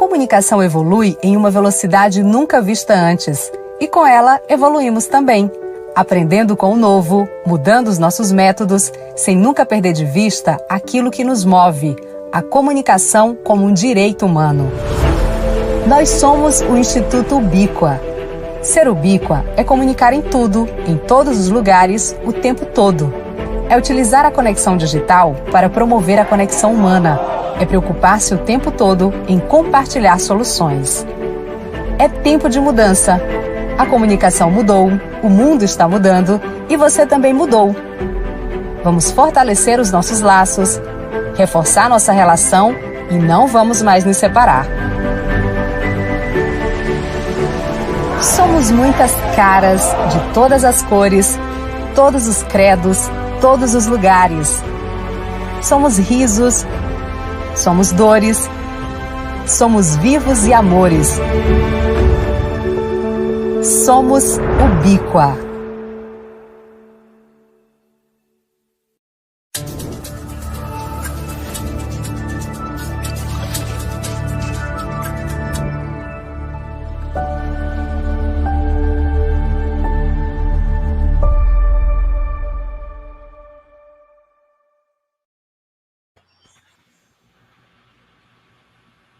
comunicação evolui em uma velocidade nunca vista antes. E com ela, evoluímos também. Aprendendo com o novo, mudando os nossos métodos, sem nunca perder de vista aquilo que nos move, a comunicação como um direito humano. Nós somos o Instituto Ubíqua. Ser ubíqua é comunicar em tudo, em todos os lugares, o tempo todo. É utilizar a conexão digital para promover a conexão humana. É preocupar-se o tempo todo em compartilhar soluções. É tempo de mudança. A comunicação mudou, o mundo está mudando e você também mudou. Vamos fortalecer os nossos laços, reforçar nossa relação e não vamos mais nos separar. Somos muitas caras de todas as cores, todos os credos, todos os lugares. Somos risos, somos dores, somos vivos e amores. Somos Ubíqua.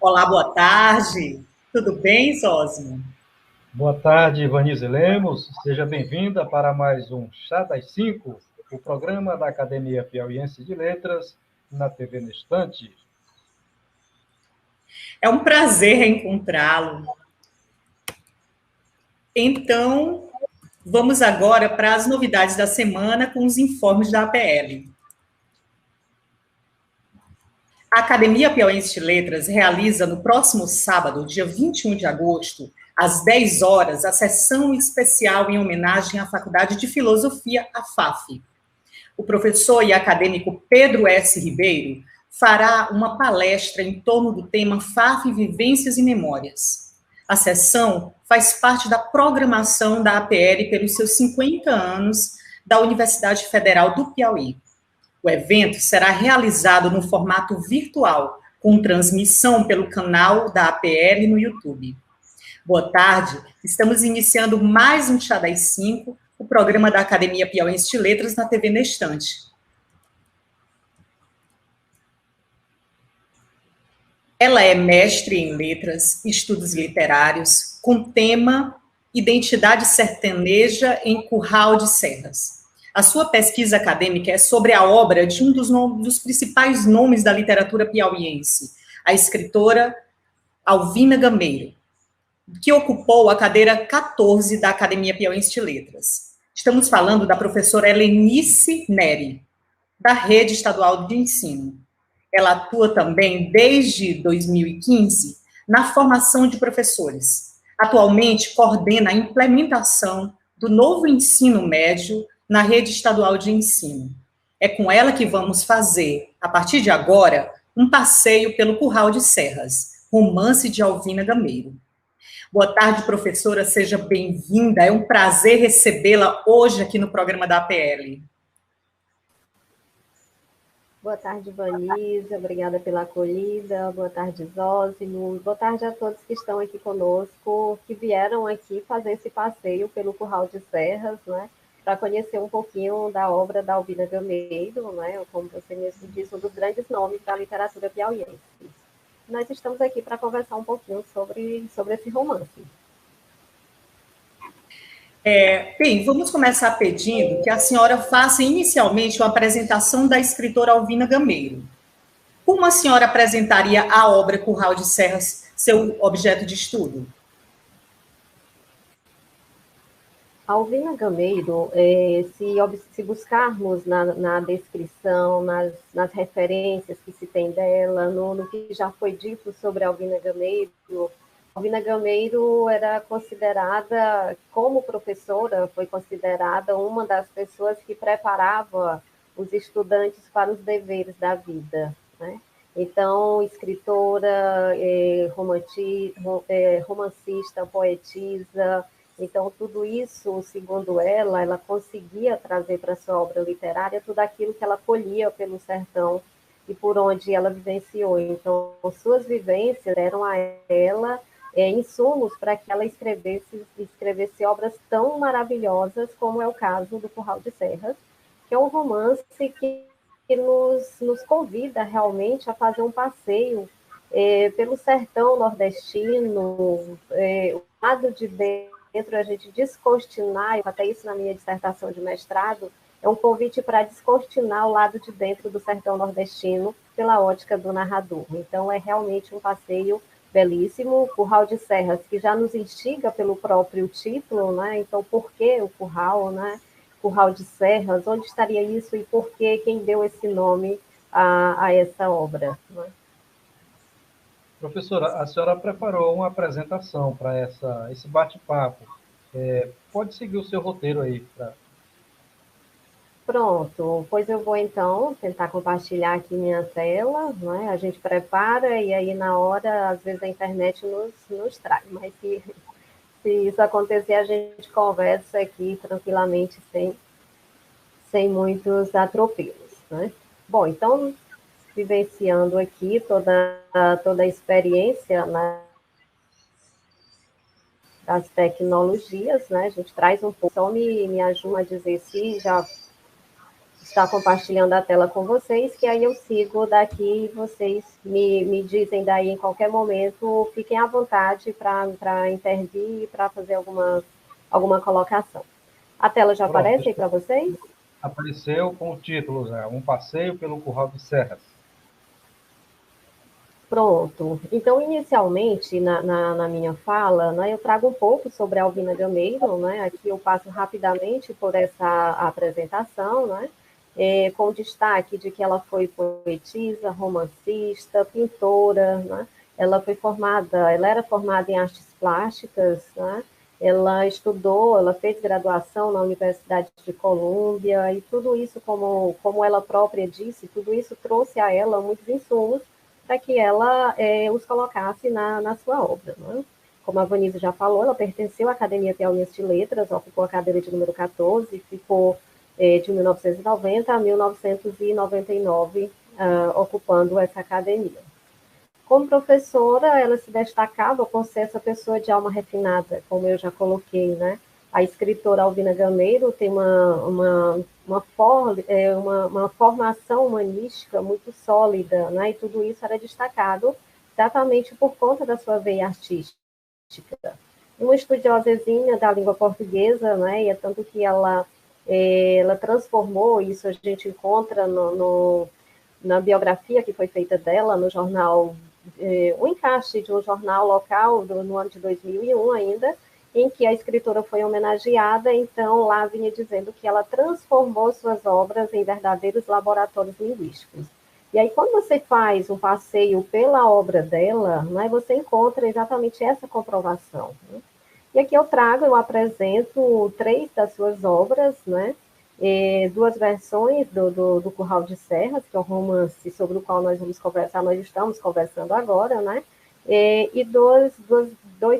Olá, boa tarde. Tudo bem, Zósimo? Boa tarde, Vanise Lemos. Seja bem-vinda para mais um Chá das 5, o programa da Academia Piauiense de Letras, na TV Nestante. É um prazer reencontrá-lo. Então, vamos agora para as novidades da semana com os informes da APL. A Academia Piauiense de Letras realiza no próximo sábado, dia 21 de agosto, às 10 horas, a sessão especial em homenagem à Faculdade de Filosofia, a FAF. O professor e acadêmico Pedro S. Ribeiro fará uma palestra em torno do tema FAF, Vivências e Memórias. A sessão faz parte da programação da APL pelos seus 50 anos da Universidade Federal do Piauí. O evento será realizado no formato virtual, com transmissão pelo canal da APL no YouTube. Boa tarde, estamos iniciando mais um Chá das 5, o programa da Academia Piauiense de Letras na TV Nestante. Ela é mestre em letras, estudos literários, com tema Identidade Sertaneja em Curral de Serras. A sua pesquisa acadêmica é sobre a obra de um dos principais nomes da literatura piauiense, a escritora Alvina Gameiro, que ocupou a cadeira 14 da Academia Piauiense de Letras. Estamos falando da professora Helenice Neri, da Rede Estadual de Ensino. Ela atua também desde 2015 na formação de professores. Atualmente coordena a implementação do novo ensino médio na Rede Estadual de Ensino. É com ela que vamos fazer, a partir de agora, um passeio pelo Curral de Serras, romance de Alvina Gameiro. Boa tarde, professora, seja bem-vinda. É um prazer recebê-la hoje aqui no programa da APL. Boa tarde, Vanise, obrigada pela acolhida. Boa tarde, Zósimo. Boa tarde a todos que estão aqui conosco, que vieram aqui fazer esse passeio pelo Curral de Serras, né? Para conhecer um pouquinho da obra da Alvina Gameiro, né? Como você mesmo disse, um dos grandes nomes da literatura piauiense. Nós estamos aqui para conversar um pouquinho sobre esse romance. Bem, vamos começar pedindo que a senhora faça inicialmente uma apresentação da escritora Alvina Gameiro. Como a senhora apresentaria a obra Curral de Serras, seu objeto de estudo? Alvina Gameiro, se buscarmos na descrição, nas referências que se tem dela, no que já foi dito sobre Alvina Gameiro era considerada, como professora, foi considerada uma das pessoas que preparava os estudantes para os deveres da vida, né? Então, escritora, romancista, poetisa. Então, tudo isso, segundo ela conseguia trazer para sua obra literária tudo aquilo que ela colhia pelo sertão e por onde ela vivenciou. Então, suas vivências deram a ela insumos para que ela escrevesse obras tão maravilhosas como é o caso do Curral de Serras, que é um romance que nos convida realmente a fazer um passeio pelo sertão nordestino, o lado de dentro, a gente descortinar, eu até isso na minha dissertação de mestrado, é um convite para descortinar o lado de dentro do sertão nordestino pela ótica do narrador. Então, é realmente um passeio belíssimo. Curral de Serras, que já nos instiga pelo próprio título, né? Então, por que o curral, né? Curral de Serras, onde estaria isso e por que quem deu esse nome a essa obra? Né? Professora, a senhora preparou uma apresentação para esse bate-papo. Pode seguir o seu roteiro aí. Pronto, pois eu vou então tentar compartilhar aqui minha tela, né? A gente prepara e aí na hora, às vezes a internet nos traz, mas se isso acontecer, a gente conversa aqui tranquilamente, sem muitos atropelos, né? Bom, então, vivenciando aqui toda a experiência, né, das tecnologias, né? A gente traz um pouco, só me ajuda a dizer se já está compartilhando a tela com vocês, que aí eu sigo daqui e vocês me dizem daí em qualquer momento, fiquem à vontade para intervir e para fazer alguma colocação. A tela já Pronto, aparece aí para vocês? apareceu com o título, Um Passeio pelo Curral de Serras. Pronto. Então, inicialmente, na minha fala, né, eu trago um pouco sobre a Alvina Gameiro, né? Aqui eu passo rapidamente por essa apresentação, né? Com destaque de que ela foi poetisa, romancista, pintora, né? Ela era formada em artes plásticas, né? Ela fez graduação na Universidade de Colômbia, e tudo isso, como ela própria disse, tudo isso trouxe a ela muitos insumos para que ela os colocasse na sua obra. Né? Como a Vanessa já falou, ela pertenceu à Academia Piauiense de Letras, ocupou a cadeira de número 14, ficou de 1990 a 1999 ocupando essa academia. Como professora, ela se destacava por ser essa pessoa de alma refinada, como eu já coloquei, né? A escritora Alvina Gameiro tem uma formação humanística muito sólida, né? E tudo isso era destacado exatamente por conta da sua veia artística. Uma estudiosazinha da língua portuguesa, né? E é tanto que ela transformou, isso a gente encontra na biografia que foi feita dela no jornal, o encaixe de um jornal local no ano de 2001 ainda, em que a escritora foi homenageada. Então lá vinha dizendo que ela transformou suas obras em verdadeiros laboratórios linguísticos. E aí, quando você faz um passeio pela obra dela, né, você encontra exatamente essa comprovação. Né? E aqui eu apresento 3 das suas obras, né? 2 versões do Curral de Serras, que é um romance sobre o qual nós vamos conversar, nós estamos conversando agora, né? E dois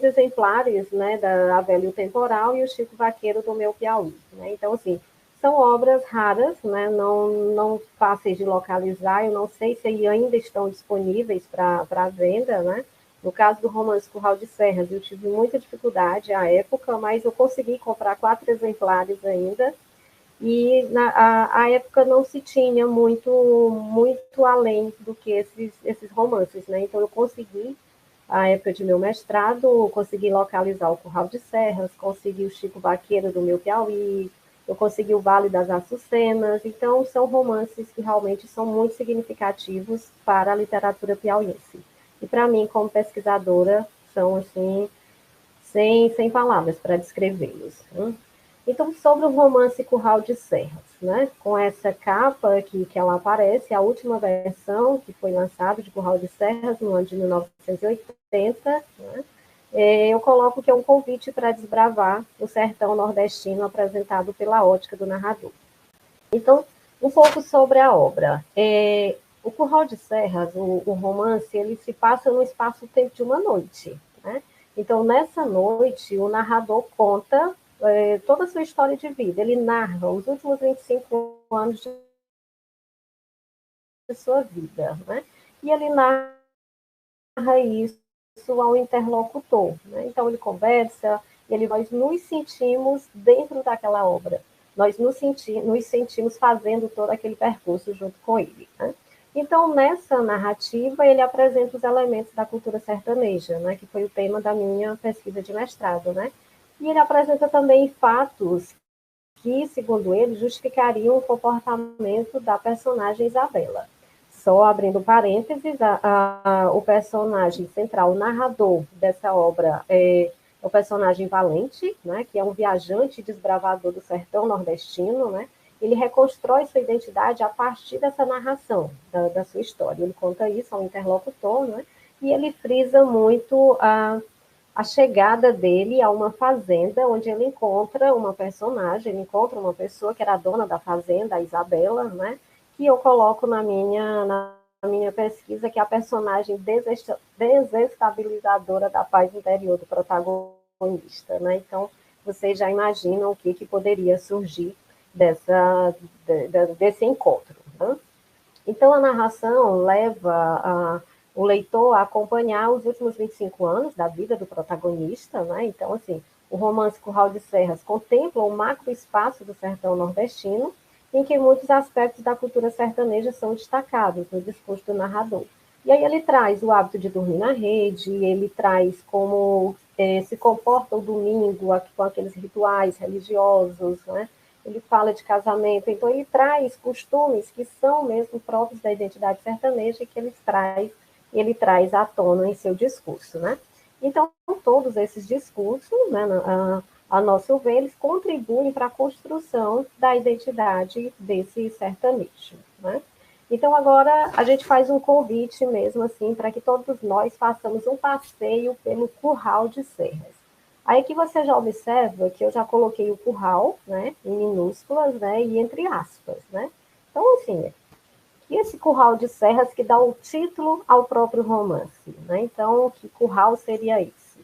exemplares, né, da Abelha Temporal e o Chico Vaqueiro do Meu Piauí. Né? Então, assim, são obras raras, né, não fáceis de localizar, eu não sei se ainda estão disponíveis para venda, né? No caso do romance Curral de Serras, eu tive muita dificuldade à época, mas eu consegui comprar 4 exemplares ainda, e a época não se tinha muito além do que esses romances, né? Então eu consegui, a época de meu mestrado, consegui localizar o Curral de Serras, consegui o Chico Vaqueiro do Meu Piauí, eu consegui o Vale das Açucenas. Então são romances que realmente são muito significativos para a literatura piauiense. E para mim, como pesquisadora, são assim sem palavras para descrevê-los. Né? Então, sobre o romance Curral de Serras, né? Com essa capa aqui que ela aparece, a última versão que foi lançada de Curral de Serras no ano de 1980, né? Eu coloco que é um convite para desbravar o sertão nordestino apresentado pela ótica do narrador. Então, um pouco sobre a obra. O Curral de Serras, o romance, ele se passa no espaço-tempo de uma noite, né? Então, nessa noite, o narrador conta toda a sua história de vida. Ele narra os últimos 25 anos sua vida, né? E ele narra isso ao interlocutor, né? Então ele conversa, nós nos sentimos dentro daquela obra, nós nos sentimos fazendo todo aquele percurso junto com ele, né? Então, nessa narrativa, ele apresenta os elementos da cultura sertaneja, né, que foi o tema da minha pesquisa de mestrado, né? E ele apresenta também fatos que, segundo ele, justificariam o comportamento da personagem Isabela. Só abrindo parênteses, o personagem central, o narrador dessa obra é o personagem Valente, né, que é um viajante desbravador do sertão nordestino, né? Ele reconstrói sua identidade a partir dessa narração da sua história. Ele conta isso ao interlocutor, né? E ele frisa muito a chegada dele a uma fazenda, onde ele encontra uma personagem, ele encontra uma pessoa que era a dona da fazenda, a Isabela, né? Que eu coloco na minha pesquisa, que é a personagem desestabilizadora da paz interior do protagonista, né? Então, vocês já imaginam o que poderia surgir desse encontro, né? Então, a narração leva o leitor a acompanhar os últimos 25 anos da vida do protagonista, né? Então, assim, o romance Curral de Serras contempla o macroespaço do sertão nordestino, em que muitos aspectos da cultura sertaneja são destacados no discurso do narrador. E aí ele traz o hábito de dormir na rede, ele traz como se comporta o domingo com aqueles rituais religiosos, né? Ele fala de casamento, então ele traz costumes que são mesmo próprios da identidade sertaneja e que ele traz à tona em seu discurso, né? Então, todos esses discursos, né, a nosso ver, eles contribuem para a construção da identidade desse sertanejo, né? Então, agora, a gente faz um convite mesmo, assim, para que todos nós façamos um passeio pelo Curral de Serras. Aí que você já observa que eu já coloquei o curral, né, em minúsculas, né, e entre aspas, né? Então, assim, e esse Curral de Serras que dá o título ao próprio romance, né? Então, que curral seria esse?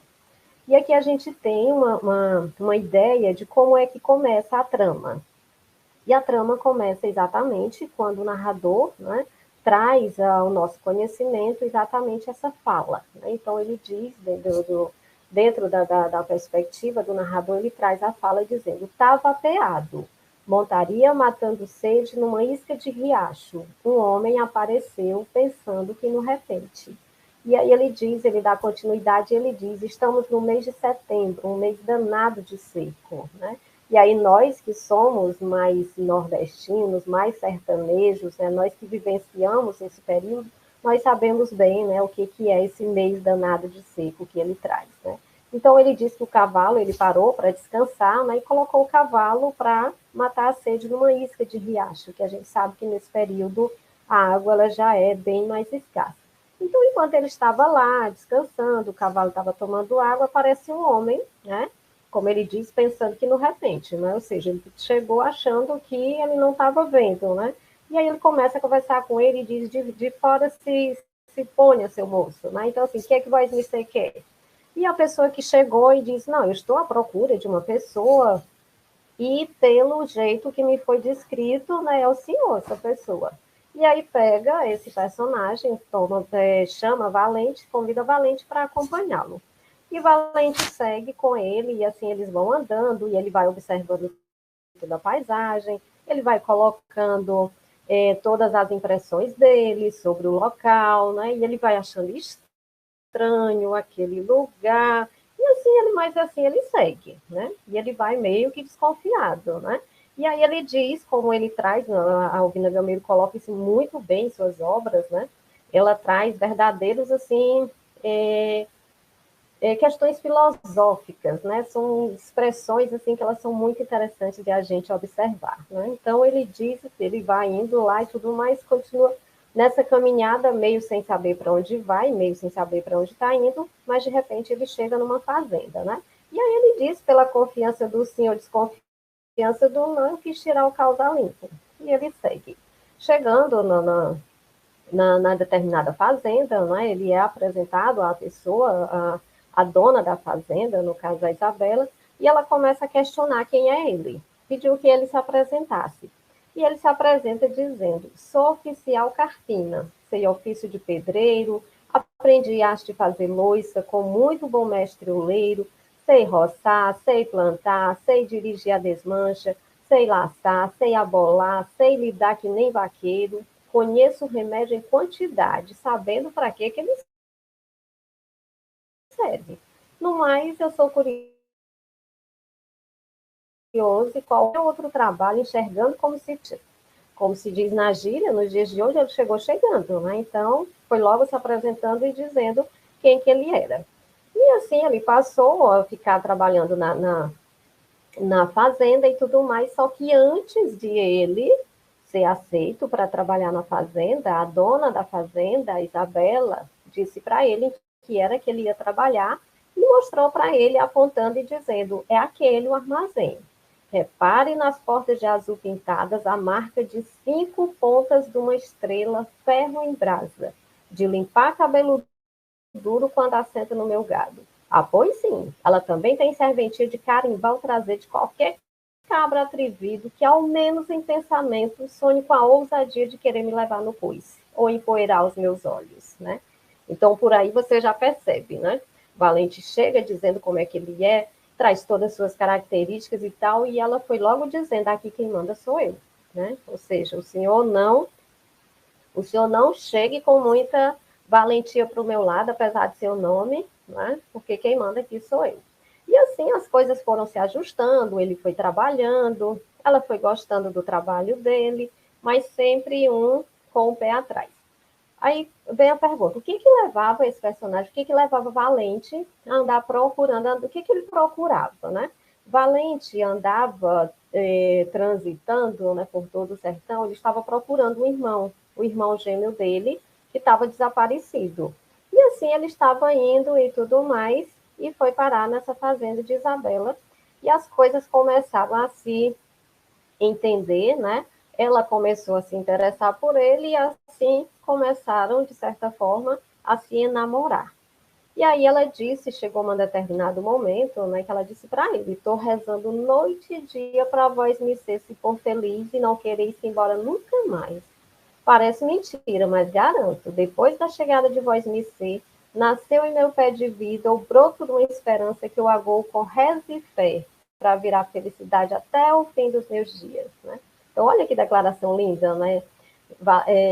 E aqui a gente tem uma ideia de como é que começa a trama. E a trama começa exatamente quando o narrador, né, traz ao nosso conhecimento exatamente essa fala, né? Então, ele diz, dentro da perspectiva do narrador, ele traz a fala dizendo: estava apeado, montaria matando sede numa isca de riacho. Um homem apareceu pensando que no repente. E aí ele dá continuidade, ele diz: estamos no mês de setembro, um mês danado de seco, né? E aí nós que somos mais nordestinos, mais sertanejos, né, nós que vivenciamos esse período, nós sabemos bem, né, o que é esse mês danado de seco que ele traz, né? Então ele diz que o cavalo, ele parou para descansar, né, e colocou o cavalo para matar a sede numa isca de riacho, que a gente sabe que nesse período a água ela já é bem mais escassa. Então, enquanto ele estava lá descansando, o cavalo estava tomando água, aparece um homem, né? Como ele diz, pensando que no repente, né? Ou seja, ele chegou achando que ele não estava vendo, né? E aí ele começa a conversar com ele e diz: de fora se ponha, seu moço, né? Então, assim, o que é que vós me quer? E a pessoa que chegou e diz: não, eu estou à procura de uma pessoa e pelo jeito que me foi descrito, né, é o senhor, essa pessoa. E aí pega esse personagem, chama Valente, convida Valente para acompanhá-lo. E Valente segue com ele, e assim eles vão andando, e ele vai observando toda a paisagem, ele vai colocando todas as impressões dele sobre o local, né? E ele vai achando estranho aquele lugar, e assim ele segue, né? E ele vai meio que desconfiado, né? E aí ele diz, como ele traz, a Alvina Gameiro coloca isso muito bem em suas obras, né? Ela traz verdadeiros, assim, questões filosóficas, né? São expressões, assim, que elas são muito interessantes de a gente observar, né? Então, ele diz, ele vai indo lá e tudo mais, continua nessa caminhada, meio sem saber para onde vai, meio sem saber para onde está indo, mas, de repente, ele chega numa fazenda, né? E aí ele diz, pela confiança do senhor, desconfiança do não, quis tirar o causal limpo. E ele segue. Chegando na determinada fazenda, né, ele é apresentado à pessoa, a dona da fazenda, no caso a Isabela, e ela começa a questionar quem é ele. Pediu que ele se apresentasse. E ele se apresenta dizendo: sou oficial carpina, sei ofício de pedreiro, aprendi arte de fazer louça com muito bom mestre oleiro, sei roçar, sei plantar, sei dirigir a desmancha, sei laçar, sei abolar, sei lidar que nem vaqueiro, conheço o remédio em quantidade, sabendo para que ele serve. No mais, eu sou curioso e qualquer outro trabalho enxergando como se diz na gíria, nos dias de hoje ele chegou chegando, né? Então, foi logo se apresentando e dizendo quem que ele era. E assim, ele passou a ficar trabalhando na fazenda e tudo mais, só que antes de ele ser aceito para trabalhar na fazenda, a dona da fazenda, a Isabela, disse para ele que era que ele ia trabalhar e mostrou para ele, apontando e dizendo: é aquele o armazém. Repare nas portas de azul pintadas a marca de 5 pontas de uma estrela ferro em brasa, de limpar cabelo duro quando assenta no meu gado. Ah, pois sim, ela também tem serventia de carimbar o trazer de qualquer cabra atrevido que, ao menos em pensamento, sonhe com a ousadia de querer me levar no coice, ou empoeirar os meus olhos, né? Então, por aí você já percebe, né? Valente chega dizendo como é que ele é, traz todas as suas características e tal, e ela foi logo dizendo: aqui quem manda sou eu, né? Ou seja, o senhor não chegue com muita valentia para o meu lado, apesar de seu nome, né? Porque quem manda aqui sou eu. E assim as coisas foram se ajustando, ele foi trabalhando, ela foi gostando do trabalho dele, mas sempre um com o pé atrás. Aí vem a pergunta: o que levava esse personagem, o que levava Valente a andar procurando, o que ele procurava, né? Valente andava transitando, né, por todo o sertão, ele estava procurando o irmão gêmeo dele, que estava desaparecido. E assim ele estava indo e tudo mais, e foi parar nessa fazenda de Isabela, e as coisas começaram a se entender, né? Ela começou a se interessar por ele e assim começaram, de certa forma, a se enamorar. E aí ela disse, chegou um determinado momento, né, que ela disse para ele: estou rezando noite e dia para vós me ser se for feliz e não querer ir embora nunca mais. Parece mentira, mas garanto, depois da chegada de vós me ser, nasceu em meu pé de vida o broto de uma esperança que eu agoo com reza e fé para virar felicidade até o fim dos meus dias, né? Então, olha que declaração linda, né?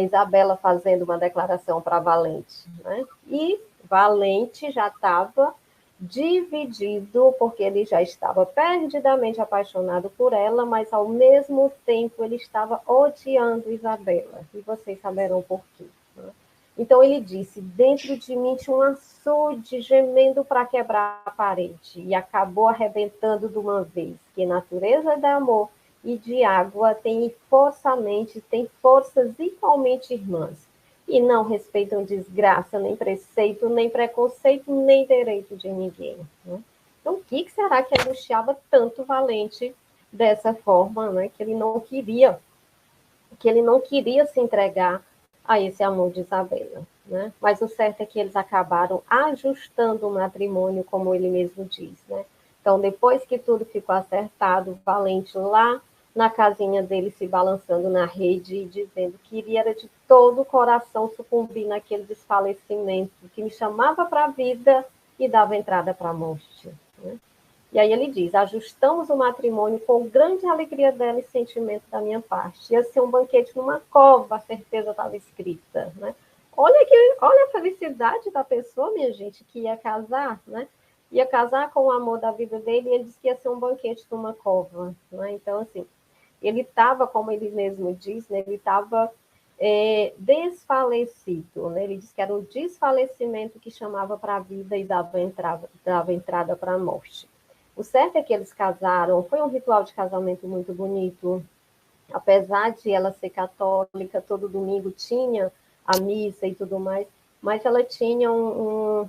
Isabela fazendo uma declaração para Valente, né? E Valente já estava dividido, porque ele já estava perdidamente apaixonado por ela, mas ao mesmo tempo ele estava odiando Isabela, e vocês saberão por quê, né? Então ele disse: dentro de mim tinha um açude gemendo para quebrar a parede, e acabou arrebentando de uma vez, que natureza de amor e de água tem forçamente, tem forças igualmente irmãs, e não respeitam desgraça, nem preceito, nem preconceito, nem direito de ninguém, né? Então, o que será que angustiava tanto Valente dessa forma, né? Que ele não queria se entregar a esse amor de Isabela, né? Mas o certo é que eles acabaram ajustando o matrimônio, como ele mesmo diz, né? Então, depois que tudo ficou acertado, Valente lá na casinha dele se balançando na rede e dizendo que iria de todo o coração sucumbir naquele desfalecimento que me chamava para a vida e dava entrada para a morte, né? E aí ele diz: ajustamos o matrimônio com grande alegria dela e sentimento da minha parte. Ia ser um banquete numa cova, a certeza estava escrita, né? Olha a felicidade da pessoa, minha gente, que ia casar, né? Ia casar com o amor da vida dele, e ele disse que ia ser um banquete numa cova, né? Então, assim, ele estava, como ele mesmo diz, né, ele estava desfalecido, né? Ele disse que era um desfalecimento que chamava para a vida e dava entrada para a morte. O certo é que eles casaram, foi um ritual de casamento muito bonito, apesar de ela ser católica, todo domingo tinha a missa e tudo mais, mas ela tinha o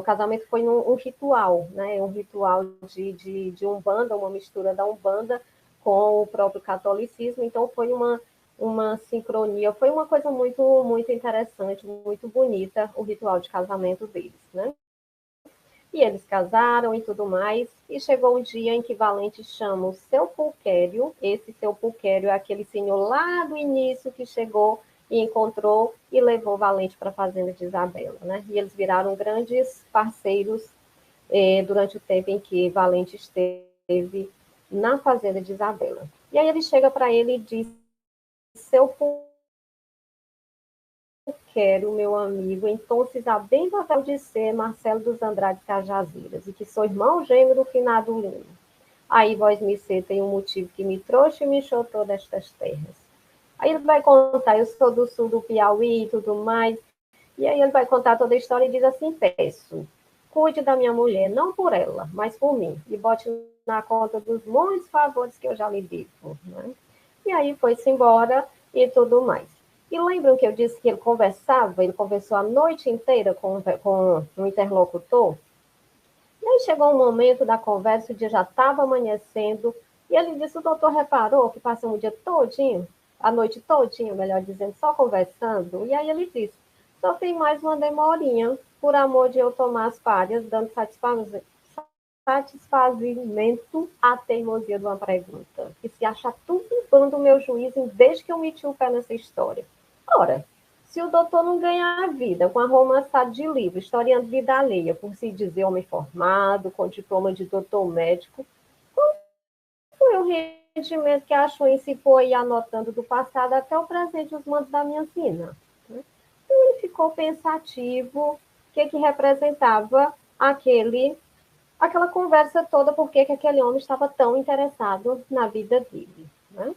casamento foi um ritual, né? Um ritual de Umbanda, uma mistura da Umbanda com o próprio catolicismo, então foi uma sincronia, foi uma coisa muito, muito interessante, muito bonita, o ritual de casamento deles, né? E eles casaram e tudo mais, e chegou um dia em que Valente chama o seu Pulquério, esse seu Pulquério é aquele senhor lá do início que chegou e encontrou e levou Valente para a fazenda de Isabela, né? E eles viraram grandes parceiros durante o tempo em que Valente esteve na fazenda de Isabela. E aí ele chega para ele e diz, seu Pulquério, meu amigo, então há bem papel de ser Marcelo dos Andrade Cajazeiras, e que sou irmão gêmeo do finado Lino. Aí vós me tem um motivo que me trouxe e me chotou destas terras. Aí ele vai contar, eu sou do sul do Piauí e tudo mais, e aí ele vai contar toda a história e diz assim, peço, cuide da minha mulher, não por ela, mas por mim, e bote na conta dos muitos favores que eu já lhe devo, né? E aí foi-se embora e tudo mais. E lembram que eu disse que ele conversou a noite inteira com um interlocutor? E aí chegou um momento da conversa, o dia já estava amanhecendo, e ele disse, o doutor reparou que passamos o dia todinho, a noite todinha, melhor dizendo, só conversando? E aí ele disse, só tem mais uma demorinha, por amor de eu tomar as párias, dando satisfazimento à teimosia de uma pergunta, que se acha turbando o meu juízo desde que eu meti o pé nessa história. Ora, se o doutor não ganhar a vida com a romançada de livro, historiando vida alheia, por se dizer homem formado, com diploma de doutor médico, qual foi o rendimento que achou em se pôr e anotando do passado até o presente os mandos da minha sina? Então ele ficou pensativo, o que representava aquela conversa toda, porque aquele homem estava tão interessado na vida dele, né?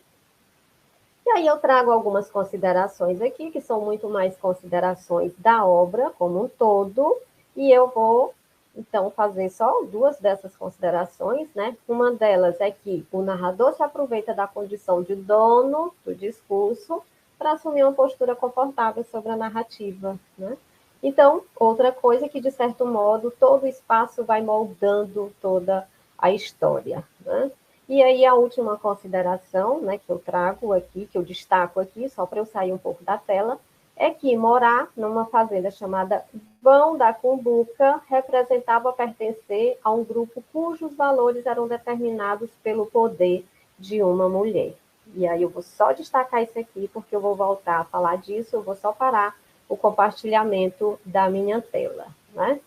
E aí eu trago algumas considerações aqui, que são muito mais considerações da obra como um todo, e eu vou, então, fazer só duas dessas considerações, né? Uma delas é que o narrador se aproveita da condição de dono do discurso para assumir uma postura confortável sobre a narrativa, né? Então, outra coisa é que, de certo modo, todo o espaço vai moldando toda a história, né? E aí a última consideração, né, que eu trago aqui, que eu destaco aqui, só para eu sair um pouco da tela, é que morar numa fazenda chamada Vão da Cumbuca representava pertencer a um grupo cujos valores eram determinados pelo poder de uma mulher. E aí eu vou só destacar isso aqui, porque eu vou voltar a falar disso, eu vou só parar o compartilhamento da minha tela, né?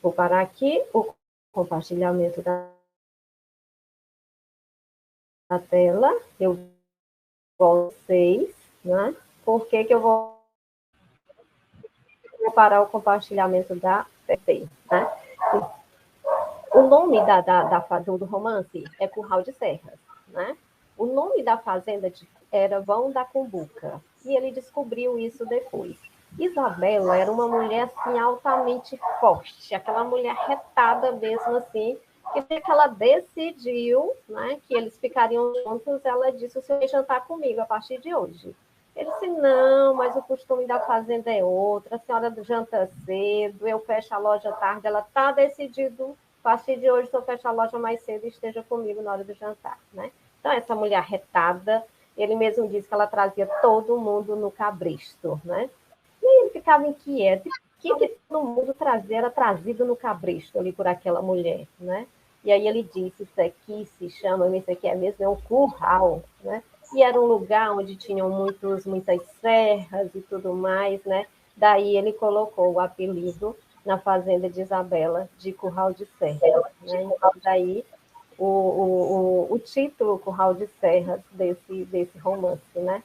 Vou parar aqui o compartilhamento da tela, eu vou vocês, né? Por que eu vou parar o compartilhamento da tela, né? O nome do romance é Curral de Serras, né? O nome da fazenda era Vão da Cumbuca, e ele descobriu isso depois. Isabela era uma mulher assim altamente forte, aquela mulher retada mesmo assim, que ela decidiu, né, que eles ficariam juntos. Ela disse, o senhor vai jantar comigo a partir de hoje. Ele disse, não, mas o costume da fazenda é outro, a senhora janta cedo, eu fecho a loja tarde. Ela está decidido, a partir de hoje, o senhor fecha a loja mais cedo e esteja comigo na hora do jantar, né? Então, essa mulher retada, ele mesmo disse que ela trazia todo mundo no cabresto, né? E aí ele ficava inquieto, o que todo mundo era trazido no cabresto ali por aquela mulher, né? E aí ele disse, isso aqui se chama, isso aqui é mesmo, é um curral, né? E era um lugar onde tinham muitas serras e tudo mais, né? Daí ele colocou o apelido na fazenda de Isabela de Curral de Serras, né? Então, daí o título Curral de Serras desse romance, né?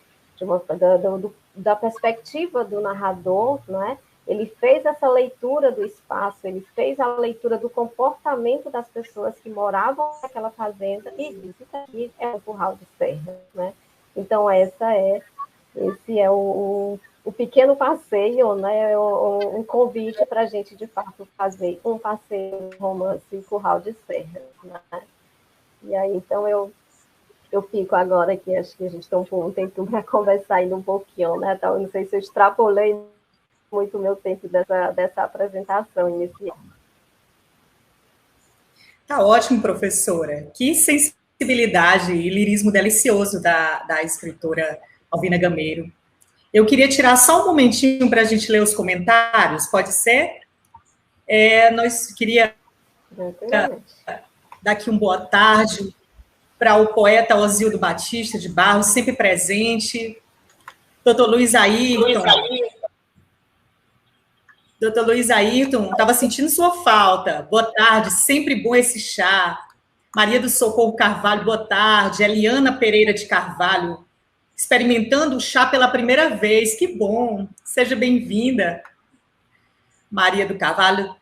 Da perspectiva do narrador, né? Ele fez essa leitura do espaço, ele fez a leitura do comportamento das pessoas que moravam naquela fazenda e disse, isso aqui é o Curral de Serras, né? Então, esse é o pequeno passeio, né? Um convite para a gente, de fato, fazer um passeio romance Curral de Serras, né? E aí, então, eu fico agora aqui, acho que a gente tem um tempo para conversar ainda um pouquinho, né? Então, eu não sei se eu extrapolei muito o meu tempo dessa apresentação inicial. Tá ótimo, professora. Que sensibilidade e lirismo delicioso da escritora Alvina Gameiro. Eu queria tirar só um momentinho para a gente ler os comentários, pode ser? Nós queria dar aqui uma boa tarde para o poeta Osildo Batista de Barros, sempre presente, doutor Luiz Ayrton. Doutor Luiz Ayrton, estava sentindo sua falta. Boa tarde, sempre bom esse chá. Maria do Socorro Carvalho, boa tarde. Eliana Pereira de Carvalho, experimentando o chá pela primeira vez. Que bom, seja bem-vinda. Maria do Carvalho,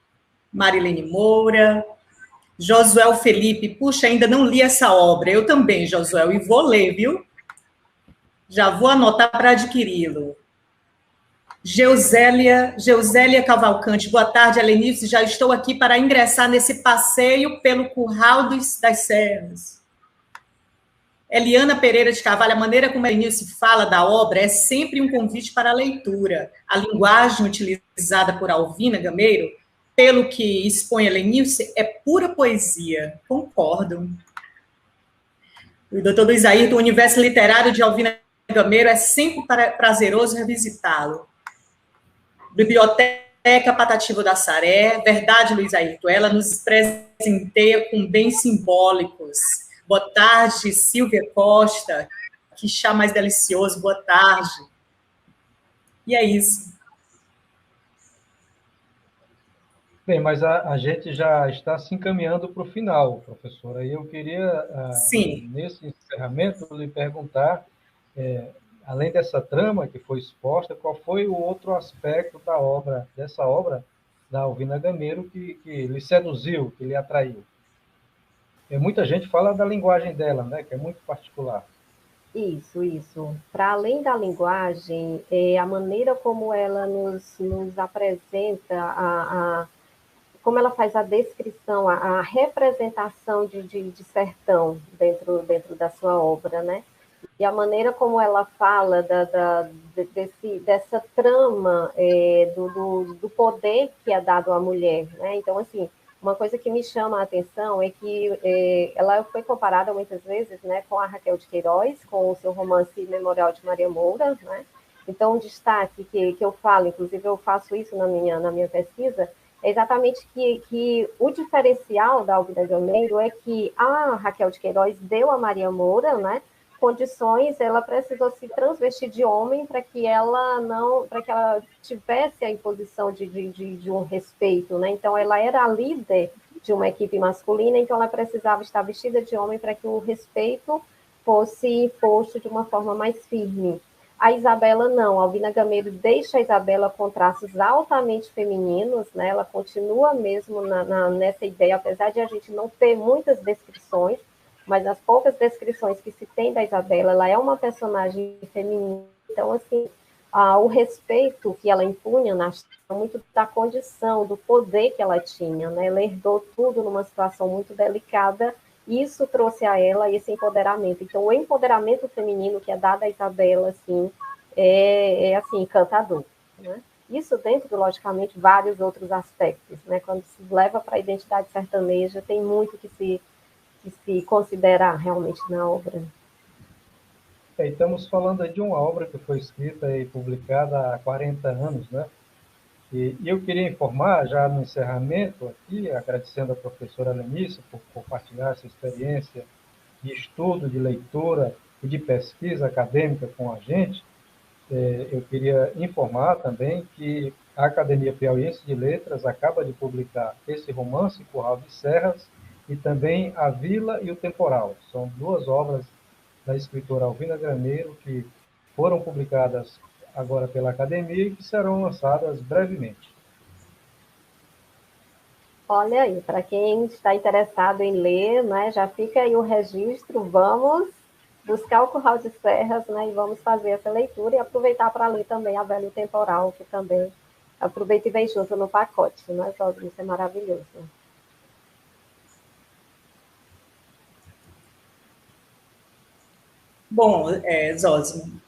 Marilene Moura, Josuel Felipe, puxa, ainda não li essa obra. Eu também, Josuel, e vou ler, viu? Já vou anotar para adquiri-lo. Geusélia Cavalcante, boa tarde, Helenice, já estou aqui para ingressar nesse passeio pelo Curral das Serras. Eliana Pereira de Carvalho, a maneira como a Helenice fala da obra é sempre um convite para a leitura. A linguagem utilizada por Alvina Gameiro, pelo que expõe a Helenice, é pura poesia. Concordo. O doutor Luiz Ayrton, o universo literário de Alvina Gameiro é sempre prazeroso revisitá-lo. Biblioteca Patativo da Saré, verdade, Luiz Ayrton, ela nos presenteia com bens simbólicos. Boa tarde, Silvia Costa, que chá mais delicioso, boa tarde. E é isso. Bem, mas a gente já está se encaminhando para o final, professora, e eu queria, nesse encerramento, lhe perguntar, além dessa trama que foi exposta, qual foi o outro aspecto dessa obra da Alvina Gameiro que lhe seduziu, que lhe atraiu? Muita gente fala da linguagem dela, né, que é muito particular. Isso. Para além da linguagem, a maneira como ela nos apresenta, como ela faz a descrição, a representação de sertão dentro da sua obra, né? E a maneira como ela fala dessa trama do poder que é dado à mulher, né? Então, assim, uma coisa que me chama a atenção é que ela foi comparada muitas vezes, né, com a Raquel de Queiroz, com o seu romance Memorial de Maria Moura, né? Então, um destaque que eu falo, inclusive eu faço isso na minha pesquisa, é exatamente que o diferencial da Alvina Gameiro é que a Raquel de Queiroz deu a Maria Moura, né, condições, ela precisou se transvestir de homem para que ela tivesse a imposição de um respeito, né? Então ela era a líder de uma equipe masculina, então ela precisava estar vestida de homem para que o respeito fosse posto de uma forma mais firme. A Isabela não, a Alvina Gameiro deixa a Isabela com traços altamente femininos, né? Ela continua mesmo nessa ideia, apesar de a gente não ter muitas descrições, mas as poucas descrições que se tem da Isabela, ela é uma personagem feminina. Então, assim, o respeito que ela impunha muito da condição, do poder que ela tinha, né? Ela herdou tudo numa situação muito delicada, e isso trouxe a ela esse empoderamento. Então, o empoderamento feminino que é dado à Isabela, assim, assim, encantador, né? Isso dentro, logicamente, vários outros aspectos, né? Quando se leva para a identidade sertaneja, tem muito que se considerar realmente na obra. Estamos falando de uma obra que foi escrita e publicada há 40 anos, né? E eu queria informar, já no encerramento aqui, agradecendo à professora Helenice por compartilhar essa experiência de estudo, de leitura e de pesquisa acadêmica com a gente. Eu queria informar também que a Academia Piauiense de Letras acaba de publicar esse romance, Curral de Serras, e também A Vila e o Temporal. São duas obras da escritora Alvina Gameiro que foram publicadas agora pela Academia e que serão lançadas brevemente. Olha aí, para quem está interessado em ler, né, já fica aí o registro, vamos buscar o Curral de Serras, né, e vamos fazer essa leitura e aproveitar para ler também A Vila e o Temporal, que também aproveita e vem junto no pacote, né, isso é maravilhoso. Bom, Zósimo,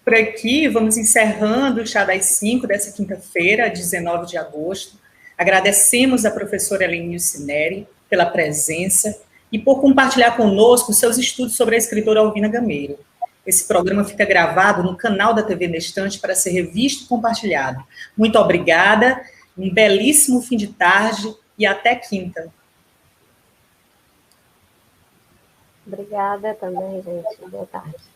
por aqui vamos encerrando o Chá das 5 dessa quinta-feira, 19 de agosto. Agradecemos à professora Helenice Neri pela presença e por compartilhar conosco seus estudos sobre a escritora Alvina Gameiro. Esse programa fica gravado no canal da TV Nestante para ser revisto e compartilhado. Muito obrigada Um belíssimo fim de tarde e até quinta. Obrigada também, gente. Boa tarde.